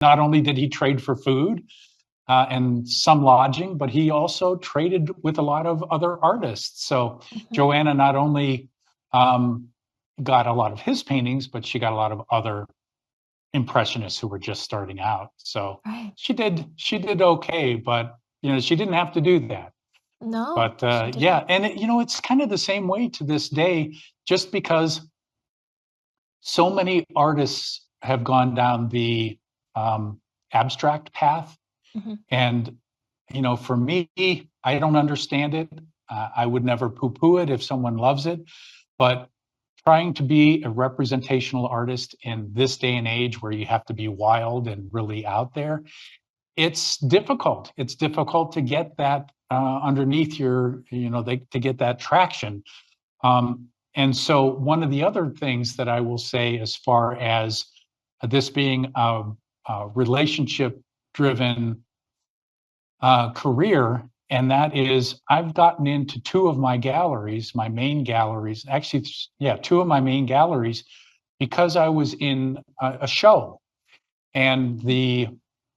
not only did he trade for food and some lodging, but he also traded with a lot of other artists. So Joanna not only got a lot of his paintings, but she got a lot of other impressionists who were just starting out. So Right. she did okay, but she didn't have to do that. No, But she yeah, didn't. and it's kind of the same way to this day, just because so many artists have gone down the abstract path. Hmm. And for me, I don't understand it. I would never poo-poo it if someone loves it, but trying to be a representational artist in this day and age where you have to be wild and really out there, it's difficult. It's difficult to get that underneath your, to get that traction. And so one of the other things that I will say, as far as this being a relationship driven career, and that is I've gotten into two of my galleries, my main galleries, actually, yeah, two of my main galleries, because I was in a show, and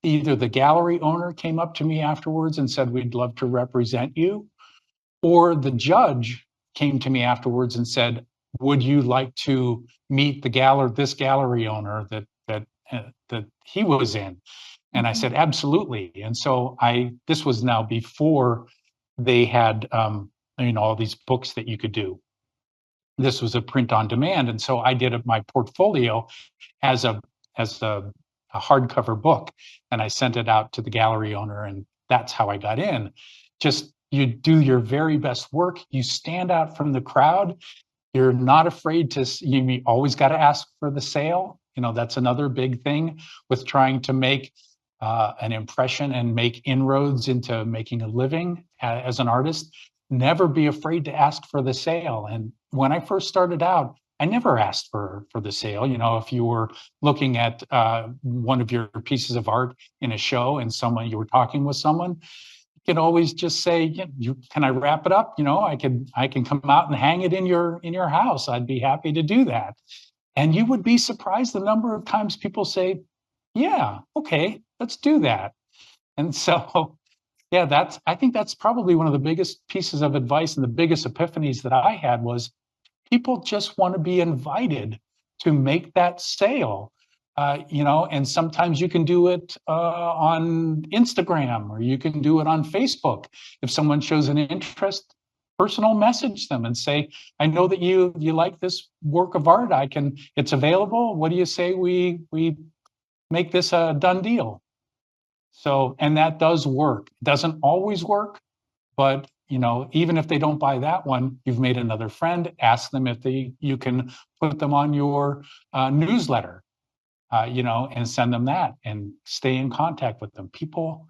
either the gallery owner came up to me afterwards and said, "We'd love to represent you," or the judge came to me afterwards and said, "Would you like to meet this gallery owner that he was in?" And I Hmm. said, "Absolutely." And so this was now before they had, all these books that you could do. This was a print on demand. And so I did my portfolio as a hardcover book, and I sent it out to the gallery owner, and that's how I got in. Just, you do your very best work, you stand out from the crowd, you're not afraid to, you always got to ask for the sale. That's another big thing with trying to make an impression and make inroads into making a living as an artist. Never be afraid to ask for the sale. And when I first started out, I never asked for the sale. If you were looking at one of your pieces of art in a show and you were talking with someone, can always just say, can I wrap it up? I can come out and hang it in your house. I'd be happy to do that. And you would be surprised the number of times people say, yeah, okay, let's do that. And so, yeah, I think that's probably one of the biggest pieces of advice and the biggest epiphanies that I had was people just want to be invited to make that sale. And sometimes you can do it on Instagram, or you can do it on Facebook. If someone shows an interest, personal message them and say, "I know that you like this work of art. It's available. What do you say we make this a done deal?" So, and that does work. It doesn't always work, but even if they don't buy that one, you've made another friend. Ask them if you can put them on your newsletter, and send them that, and stay in contact with them. People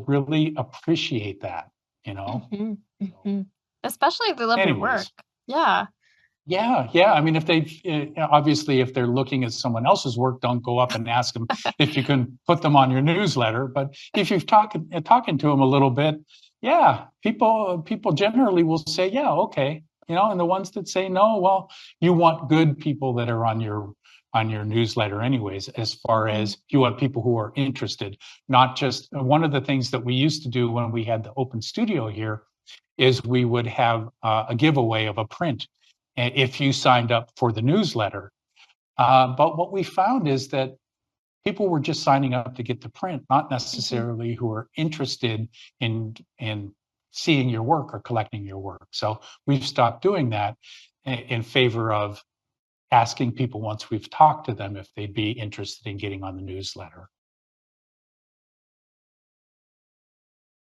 really appreciate that. Hmm. So, Hmm. Especially if they love your work. anyways, Yeah. yeah. I mean, if they obviously, if they're looking at someone else's work, don't go up and ask them if you can put them on your newsletter. But if you've talking to them a little bit, yeah, people generally will say, yeah, okay. And the ones that say no, well, you want good people that are on your newsletter anyways, as far Hmm. as you want people who are interested. Not just one of the things that we used to do when we had the open studio here is we would have a giveaway of a print if you signed up for the newsletter. But what we found is that people were just signing up to get the print, not Hmm. necessarily who are interested in seeing your work or collecting your work. So we've stopped doing that in favor of asking people, once we've talked to them, if they'd be interested in getting on the newsletter.